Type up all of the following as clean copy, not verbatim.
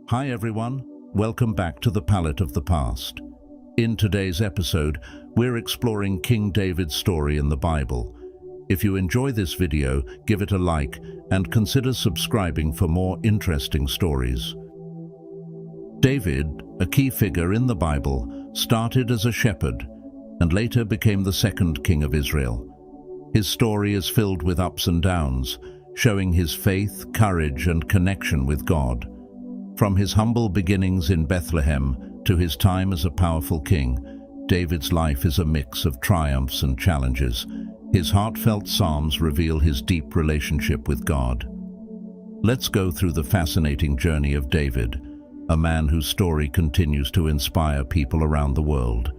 Hi everyone, welcome back to the Palette of the Past. In today's episode, we're exploring King David's story in the Bible. If you enjoy this video, give it a like and consider subscribing for more interesting stories. David, a key figure in the Bible, started as a shepherd and later became the second king of Israel. His story is filled with ups and downs, showing his faith, courage, and connection with God. From his humble beginnings in Bethlehem to his time as a powerful king, David's life is a mix of triumphs and challenges. His heartfelt psalms reveal his deep relationship with God. Let's go through the fascinating journey of David, a man whose story continues to inspire people around the world.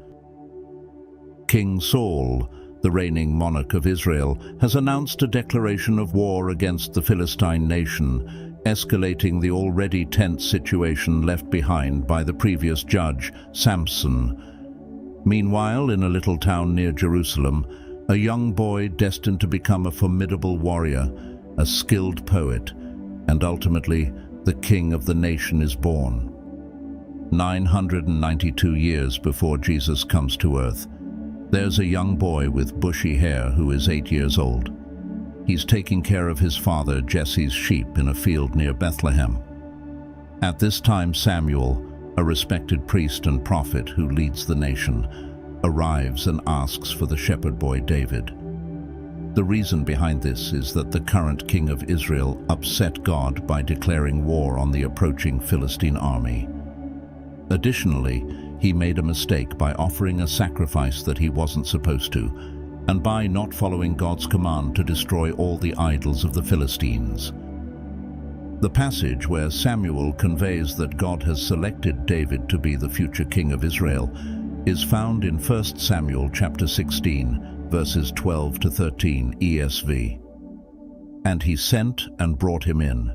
King Saul, the reigning monarch of Israel, has announced a declaration of war against the Philistine nation, escalating the already tense situation left behind by the previous judge, Samson. Meanwhile, in a little town near Jerusalem, a young boy destined to become a formidable warrior, a skilled poet, and ultimately the king of the nation is born. 992 years before Jesus comes to earth, there's a young boy with bushy hair who is 8 years old. He's taking care of his father Jesse's sheep in a field near Bethlehem. At this time, Samuel, a respected priest and prophet who leads the nation, arrives and asks for the shepherd boy David. The reason behind this is that the current king of Israel upset God by declaring war on the approaching Philistine army. Additionally, he made a mistake by offering a sacrifice that he wasn't supposed to, and by not following God's command to destroy all the idols of the Philistines. The passage where Samuel conveys that God has selected David to be the future king of Israel is found in 1 Samuel chapter 16, verses 12 to 13 ESV. And he sent and brought him in.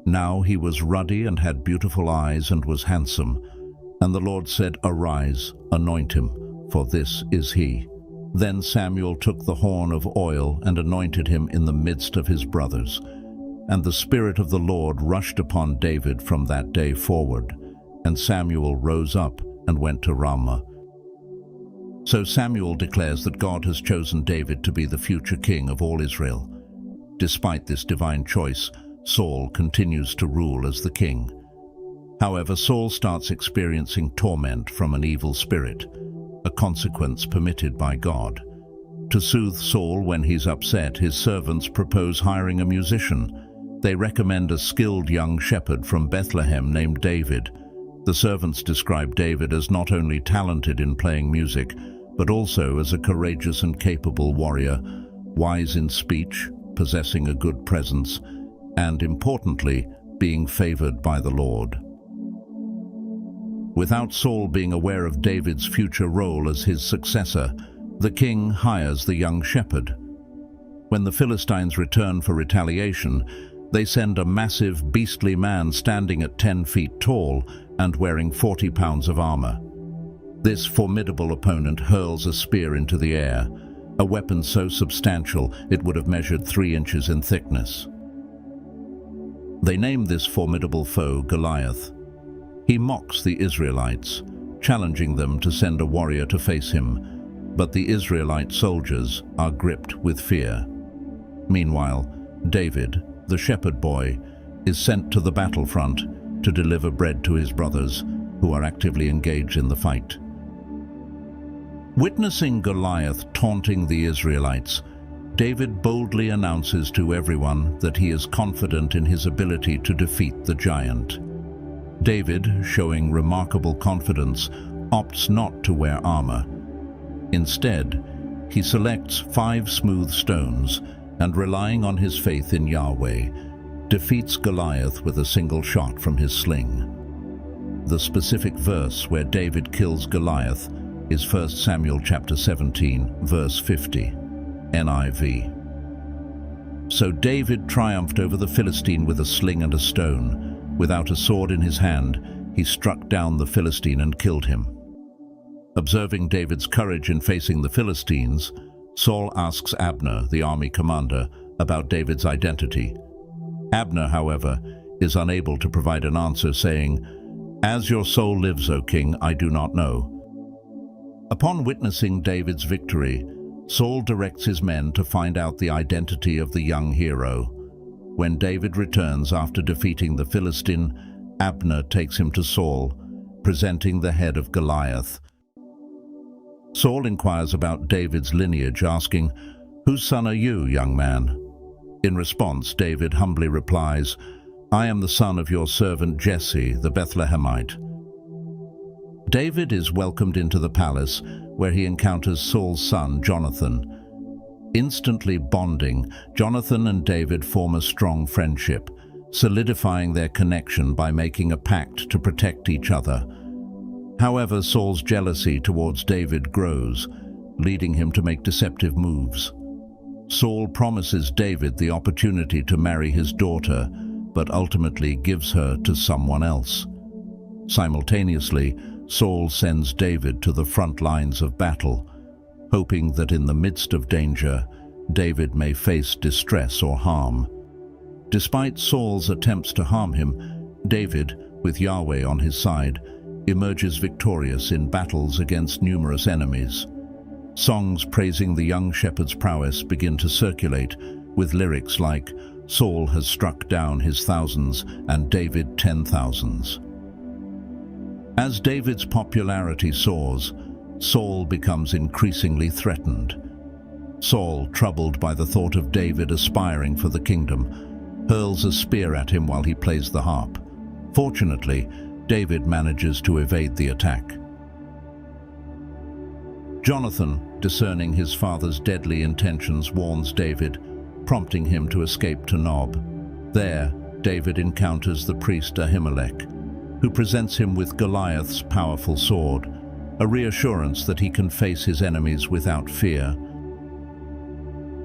Now he was ruddy and had beautiful eyes and was handsome. And the Lord said, "Arise, anoint him, for this is he." Then Samuel took the horn of oil and anointed him in the midst of his brothers. And the Spirit of the Lord rushed upon David from that day forward. And Samuel rose up and went to Ramah. So Samuel declares that God has chosen David to be the future king of all Israel. Despite this divine choice, Saul continues to rule as the king. However, Saul starts experiencing torment from an evil spirit, a consequence permitted by God. To soothe Saul when he's upset, his servants propose hiring a musician. They recommend a skilled young shepherd from Bethlehem named David. The servants describe David as not only talented in playing music, but also as a courageous and capable warrior, wise in speech, possessing a good presence, and importantly, being favored by the Lord. Without Saul being aware of David's future role as his successor, the king hires the young shepherd. When the Philistines return for retaliation, they send a massive, beastly man standing at 10 feet tall and wearing 40 pounds of armor. This formidable opponent hurls a spear into the air, a weapon so substantial it would have measured 3 inches in thickness. They name this formidable foe Goliath. He mocks the Israelites, challenging them to send a warrior to face him, but the Israelite soldiers are gripped with fear. Meanwhile, David, the shepherd boy, is sent to the battlefront to deliver bread to his brothers, who are actively engaged in the fight. Witnessing Goliath taunting the Israelites, David boldly announces to everyone that he is confident in his ability to defeat the giant. David, showing remarkable confidence, opts not to wear armor. Instead, he selects 5 smooth stones and, relying on his faith in Yahweh, defeats Goliath with a single shot from his sling. The specific verse where David kills Goliath is 1 Samuel chapter 17, verse 50, NIV. So David triumphed over the Philistine with a sling and a stone. Without a sword in his hand, he struck down the Philistine and killed him. Observing David's courage in facing the Philistines, Saul asks Abner, the army commander, about David's identity. Abner, however, is unable to provide an answer, saying, "As your soul lives, O king, I do not know." Upon witnessing David's victory, Saul directs his men to find out the identity of the young hero. When David returns after defeating the Philistine, Abner takes him to Saul, presenting the head of Goliath. Saul inquires about David's lineage, asking, "Whose son are you, young man?" In response, David humbly replies, "I am the son of your servant Jesse, the Bethlehemite." David is welcomed into the palace, where he encounters Saul's son, Jonathan. Instantly bonding, Jonathan and David form a strong friendship, solidifying their connection by making a pact to protect each other. However, Saul's jealousy towards David grows, leading him to make deceptive moves. Saul promises David the opportunity to marry his daughter, but ultimately gives her to someone else. Simultaneously, Saul sends David to the front lines of battle, hoping that in the midst of danger, David may face distress or harm. Despite Saul's attempts to harm him, David, with Yahweh on his side, emerges victorious in battles against numerous enemies. Songs praising the young shepherd's prowess begin to circulate, with lyrics like, "Saul has struck down his thousands and David 10,000s." As David's popularity soars, Saul becomes increasingly threatened. Saul, troubled by the thought of David aspiring for the kingdom, hurls a spear at him while he plays the harp. Fortunately, David manages to evade the attack. Jonathan, discerning his father's deadly intentions, warns David, prompting him to escape to Nob. There, David encounters the priest Ahimelech, who presents him with Goliath's powerful sword, a reassurance that he can face his enemies without fear.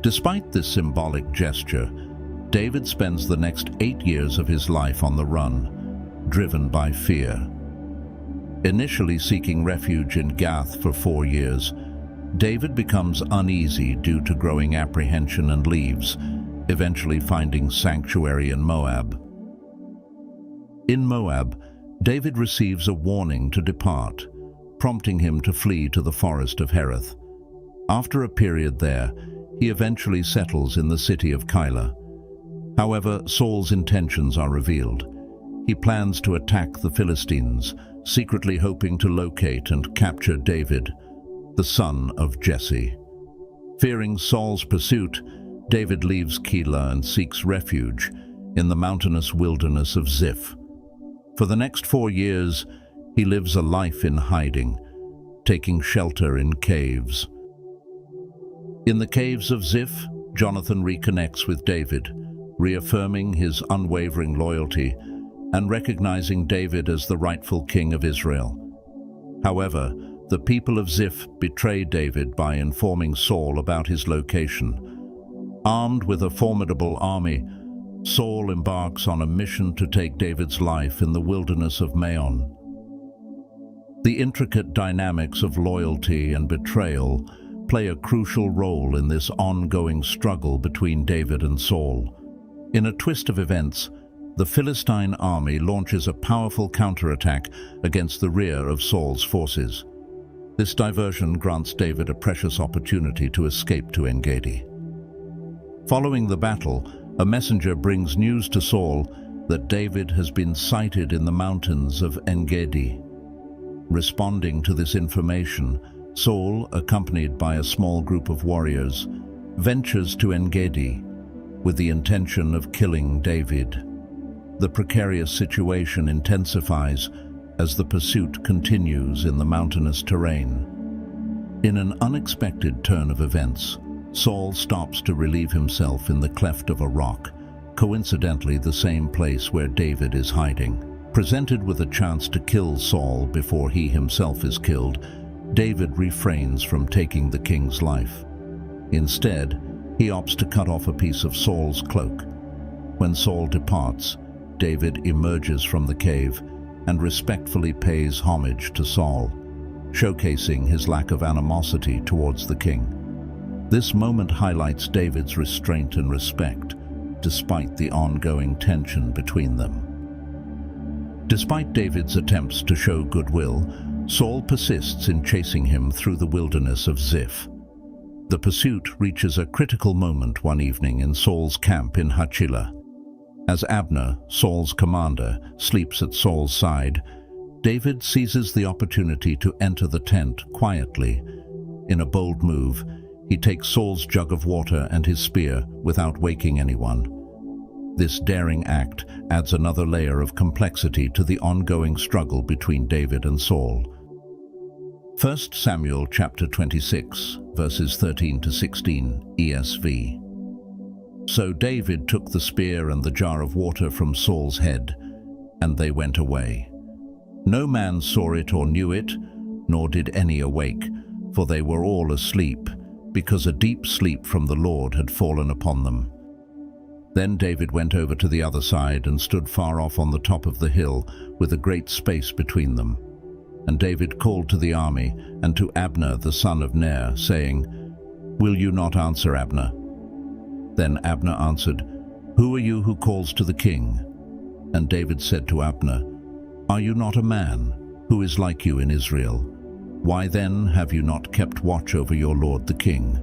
Despite this symbolic gesture, David spends the next 8 years of his life on the run, driven by fear. Initially seeking refuge in Gath for 4 years, David becomes uneasy due to growing apprehension and leaves, eventually finding sanctuary in Moab. In Moab, David receives a warning to depart, prompting him to flee to the forest of Hereth. After a period there, he eventually settles in the city of Keilah. However, Saul's intentions are revealed. He plans to attack the Philistines, secretly hoping to locate and capture David, the son of Jesse. Fearing Saul's pursuit, David leaves Keilah and seeks refuge in the mountainous wilderness of Ziph. For the next 4 years, he lives a life in hiding, taking shelter in caves. In the caves of Ziph, Jonathan reconnects with David, reaffirming his unwavering loyalty and recognizing David as the rightful king of Israel. However, the people of Ziph betray David by informing Saul about his location. Armed with a formidable army, Saul embarks on a mission to take David's life in the wilderness of Maon. The intricate dynamics of loyalty and betrayal play a crucial role in this ongoing struggle between David and Saul. In a twist of events, the Philistine army launches a powerful counterattack against the rear of Saul's forces. This diversion grants David a precious opportunity to escape to En-Gedi. Following the battle, a messenger brings news to Saul that David has been sighted in the mountains of En-Gedi. Responding to this information, Saul, accompanied by a small group of warriors, ventures to En-Gedi with the intention of killing David. The precarious situation intensifies as the pursuit continues in the mountainous terrain. In an unexpected turn of events, Saul stops to relieve himself in the cleft of a rock, coincidentally the same place where David is hiding. Presented with a chance to kill Saul before he himself is killed, David refrains from taking the king's life. Instead, he opts to cut off a piece of Saul's cloak. When Saul departs, David emerges from the cave and respectfully pays homage to Saul, showcasing his lack of animosity towards the king. This moment highlights David's restraint and respect, despite the ongoing tension between them. Despite David's attempts to show goodwill, Saul persists in chasing him through the wilderness of Ziph. The pursuit reaches a critical moment one evening in Saul's camp in Hachilah. As Abner, Saul's commander, sleeps at Saul's side, David seizes the opportunity to enter the tent quietly. In a bold move, he takes Saul's jug of water and his spear without waking anyone. This daring act adds another layer of complexity to the ongoing struggle between David and Saul. 1 Samuel chapter 26, verses 13 to 16, ESV. So David took the spear and the jar of water from Saul's head, and they went away. No man saw it or knew it, nor did any awake, for they were all asleep, because a deep sleep from the Lord had fallen upon them. Then David went over to the other side and stood far off on the top of the hill, with a great space between them. And David called to the army and to Abner the son of Ner, saying, "Will you not answer, Abner?" Then Abner answered, "Who are you who calls to the king?" And David said to Abner, "Are you not a man, who is like you in Israel? Why then have you not kept watch over your lord the king?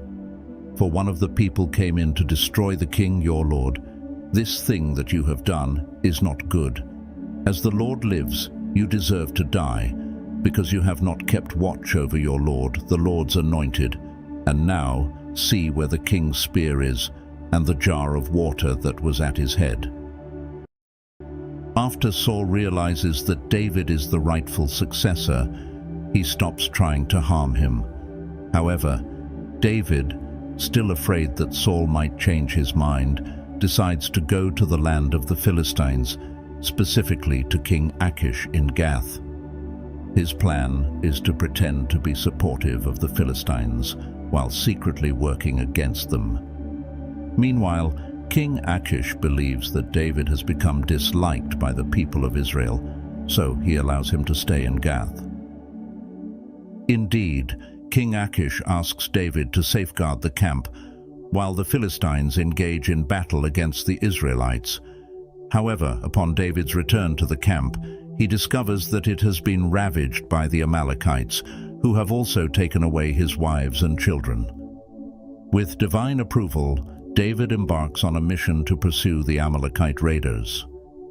For one of the people came in to destroy the king your lord. This thing that you have done is not good. As the Lord lives, you deserve to die, because you have not kept watch over your lord, the Lord's anointed. And now see where the king's spear is, and the jar of water that was at his head." After Saul realizes that David is the rightful successor, he stops trying to harm him. However, David, still afraid that Saul might change his mind, decides to go to the land of the Philistines, specifically to King Achish in Gath. His plan is to pretend to be supportive of the Philistines while secretly working against them. Meanwhile, King Achish believes that David has become disliked by the people of Israel, so he allows him to stay in Gath. Indeed, King Achish asks David to safeguard the camp while the Philistines engage in battle against the Israelites. However, upon David's return to the camp, he discovers that it has been ravaged by the Amalekites, who have also taken away his wives and children. With divine approval, David embarks on a mission to pursue the Amalekite raiders.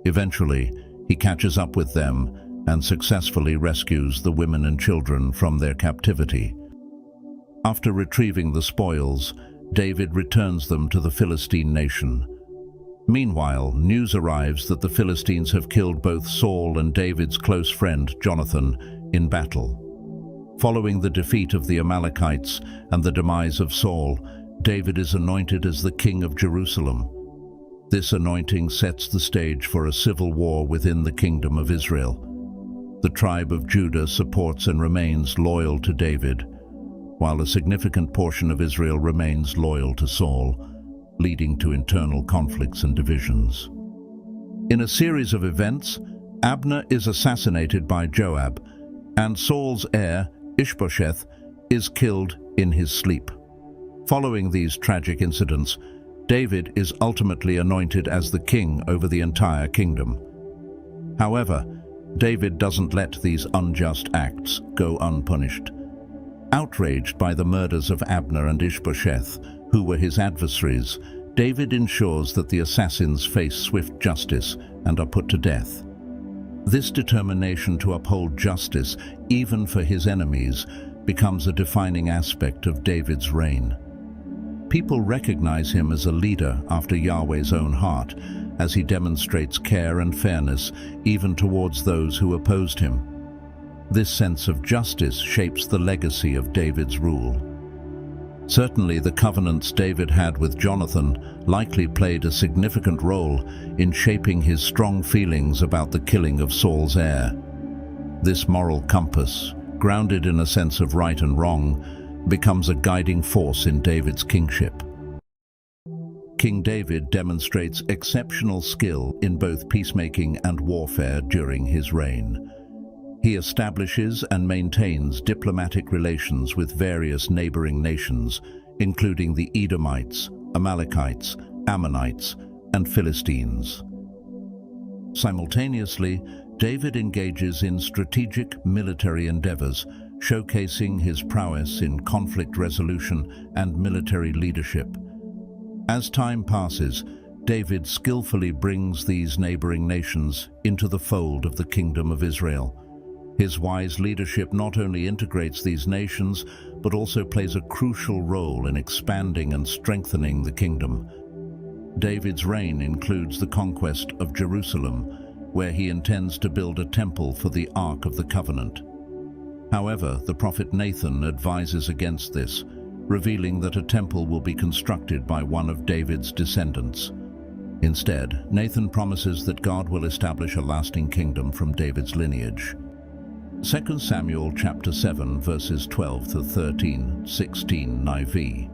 Eventually, he catches up with them and successfully rescues the women and children from their captivity. After retrieving the spoils, David returns them to the Philistine nation. Meanwhile, news arrives that the Philistines have killed both Saul and David's close friend, Jonathan, in battle. Following the defeat of the Amalekites and the demise of Saul, David is anointed as the king of Jerusalem. This anointing sets the stage for a civil war within the kingdom of Israel. The tribe of Judah supports and remains loyal to David, while a significant portion of Israel remains loyal to Saul, leading to internal conflicts and divisions. In a series of events, Abner is assassinated by Joab, and Saul's heir, Ishbosheth, is killed in his sleep. Following these tragic incidents, David is ultimately anointed as the king over the entire kingdom. However, David doesn't let these unjust acts go unpunished. Outraged by the murders of Abner and Ishbosheth, who were his adversaries, David ensures that the assassins face swift justice and are put to death. This determination to uphold justice, even for his enemies, becomes a defining aspect of David's reign. People recognize him as a leader after Yahweh's own heart, as he demonstrates care and fairness even towards those who opposed him. This sense of justice shapes the legacy of David's rule. Certainly, the covenants David had with Jonathan likely played a significant role in shaping his strong feelings about the killing of Saul's heir. This moral compass, grounded in a sense of right and wrong, becomes a guiding force in David's kingship. King David demonstrates exceptional skill in both peacemaking and warfare during his reign. He establishes and maintains diplomatic relations with various neighboring nations, including the Edomites, Amalekites, Ammonites, and Philistines. Simultaneously, David engages in strategic military endeavors, showcasing his prowess in conflict resolution and military leadership. As time passes, David skillfully brings these neighboring nations into the fold of the Kingdom of Israel. His wise leadership not only integrates these nations, but also plays a crucial role in expanding and strengthening the kingdom. David's reign includes the conquest of Jerusalem, where he intends to build a temple for the Ark of the Covenant. However, the prophet Nathan advises against this, revealing that a temple will be constructed by one of David's descendants. Instead, Nathan promises that God will establish a lasting kingdom from David's lineage. 2 Samuel chapter 7 verses 12 to 13, 16 NIV.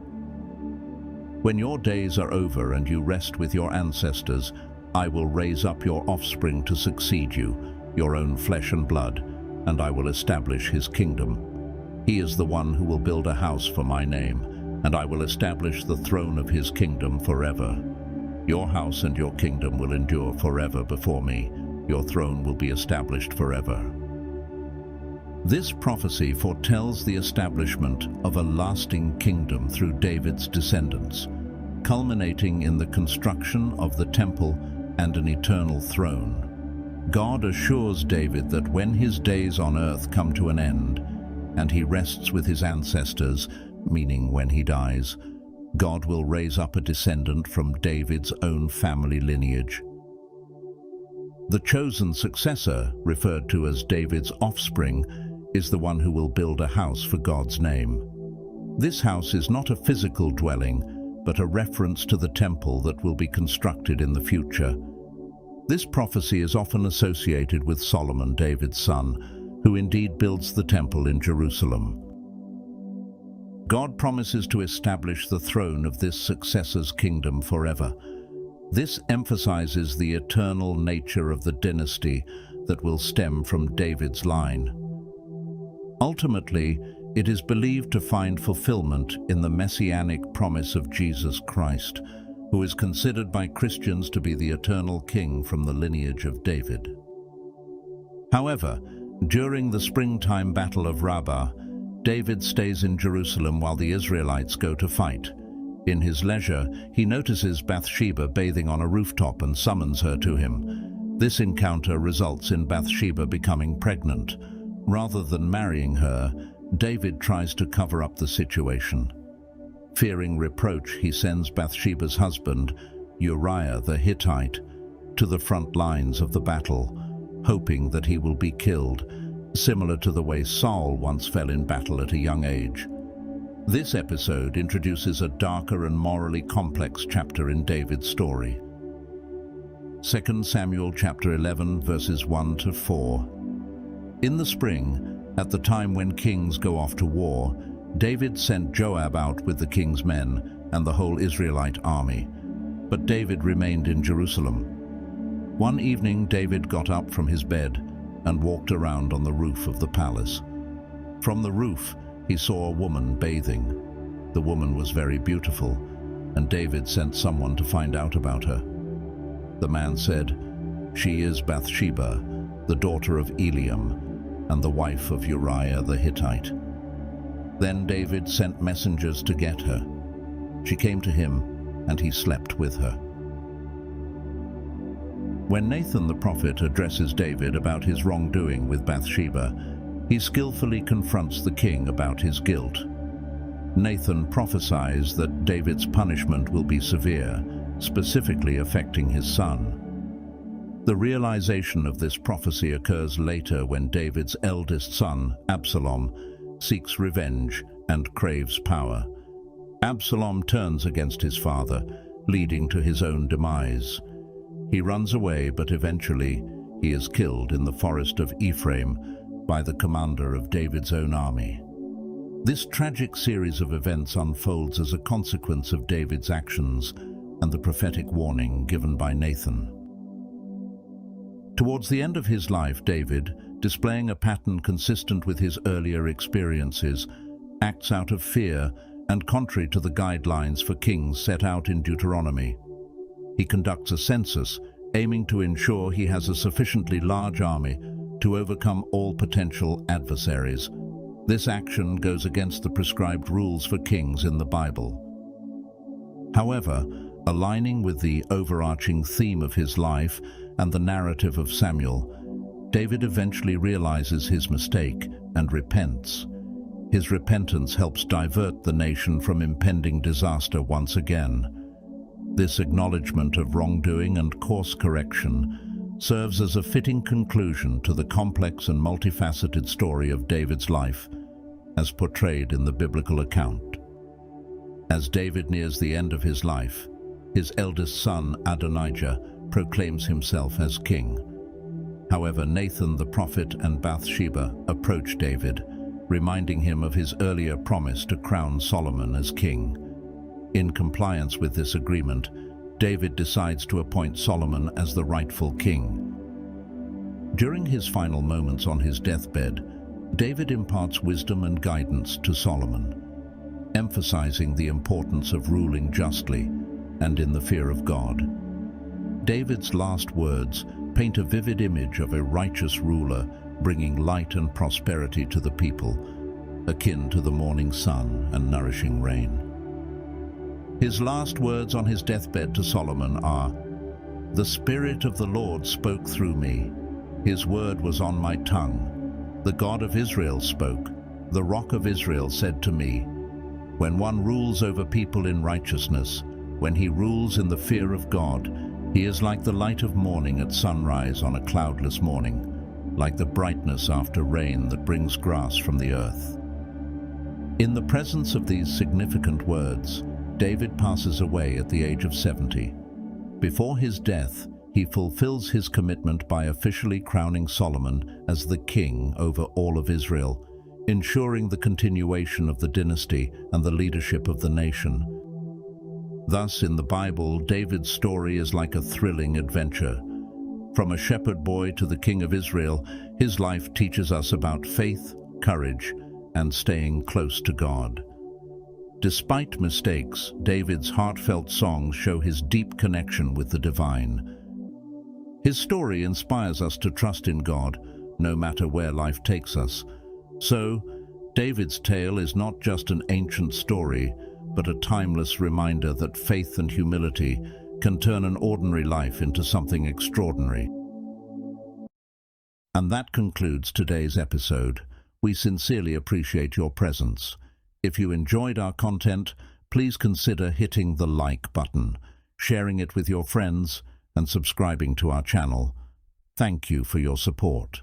When your days are over and you rest with your ancestors, I will raise up your offspring to succeed you, your own flesh and blood, and I will establish his kingdom. He is the one who will build a house for my name, and I will establish the throne of his kingdom forever. Your house and your kingdom will endure forever before me. Your throne will be established forever. This prophecy foretells the establishment of a lasting kingdom through David's descendants, culminating in the construction of the temple and an eternal throne. God assures David that when his days on earth come to an end, and he rests with his ancestors, meaning when he dies, God will raise up a descendant from David's own family lineage. The chosen successor, referred to as David's offspring, is the one who will build a house for God's name. This house is not a physical dwelling, but a reference to the temple that will be constructed in the future. This prophecy is often associated with Solomon, David's son, who indeed builds the temple in Jerusalem. God promises to establish the throne of this successor's kingdom forever. This emphasizes the eternal nature of the dynasty that will stem from David's line. Ultimately, it is believed to find fulfillment in the Messianic promise of Jesus Christ, who is considered by Christians to be the eternal king from the lineage of David. However, during the springtime battle of Rabbah, David stays in Jerusalem while the Israelites go to fight. In his leisure, he notices Bathsheba bathing on a rooftop and summons her to him. This encounter results in Bathsheba becoming pregnant. Rather than marrying her, David tries to cover up the situation. Fearing reproach, he sends Bathsheba's husband, Uriah the Hittite, to the front lines of the battle, hoping that he will be killed, similar to the way Saul once fell in battle at a young age. This episode introduces a darker and morally complex chapter in David's story. 2 Samuel chapter 11 verses 1 to 4. In the spring, at the time when kings go off to war, David sent Joab out with the king's men and the whole Israelite army. But David remained in Jerusalem. One evening, David got up from his bed and walked around on the roof of the palace. From the roof, he saw a woman bathing. The woman was very beautiful, and David sent someone to find out about her. The man said, "She is Bathsheba, the daughter of Eliam, and the wife of Uriah the Hittite." Then David sent messengers to get her. She came to him, and he slept with her. When Nathan the prophet addresses David about his wrongdoing with Bathsheba, he skillfully confronts the king about his guilt. Nathan prophesies that David's punishment will be severe, specifically affecting his son. The realization of this prophecy occurs later when David's eldest son, Absalom, seeks revenge and craves power. Absalom turns against his father, leading to his own demise. He runs away, but eventually he is killed in the forest of Ephraim by the commander of David's own army. This tragic series of events unfolds as a consequence of David's actions and the prophetic warning given by Nathan. Towards the end of his life, David, displaying a pattern consistent with his earlier experiences, acts out of fear and contrary to the guidelines for kings set out in Deuteronomy. he conducts a census, aiming to ensure he has a sufficiently large army to overcome all potential adversaries. This action goes against the prescribed rules for kings in the Bible. However, aligning with the overarching theme of his life and the narrative of Samuel, David eventually realizes his mistake and repents. His repentance helps divert the nation from impending disaster once again. This acknowledgement of wrongdoing and course correction serves as a fitting conclusion to the complex and multifaceted story of David's life, as portrayed in the biblical account. As David nears the end of his life, his eldest son, Adonijah, proclaims himself as king. However, Nathan the prophet and Bathsheba approach David, reminding him of his earlier promise to crown Solomon as king. In compliance with this agreement, David decides to appoint Solomon as the rightful king. During his final moments on his deathbed, David imparts wisdom and guidance to Solomon, emphasizing the importance of ruling justly and in the fear of God. David's last words paint a vivid image of a righteous ruler bringing light and prosperity to the people, akin to the morning sun and nourishing rain. His last words on his deathbed to Solomon are, "The Spirit of the Lord spoke through me. His word was on my tongue. The God of Israel spoke. The Rock of Israel said to me." When one rules over people in righteousness, when he rules in the fear of God, he is like the light of morning at sunrise on a cloudless morning, like the brightness after rain that brings grass from the earth. In the presence of these significant words, David passes away at the age of 70. Before his death, he fulfills his commitment by officially crowning Solomon as the king over all of Israel, ensuring the continuation of the dynasty and the leadership of the nation. Thus, in the Bible, David's story is like a thrilling adventure. From a shepherd boy to the king of Israel, his life teaches us about faith, courage, and staying close to God. Despite mistakes, David's heartfelt songs show his deep connection with the divine. His story inspires us to trust in God, no matter where life takes us. So, David's tale is not just an ancient story, but a timeless reminder that faith and humility can turn an ordinary life into something extraordinary. And that concludes today's episode. We sincerely appreciate your presence. If you enjoyed our content, please consider hitting the like button, sharing it with your friends, and subscribing to our channel. Thank you for your support.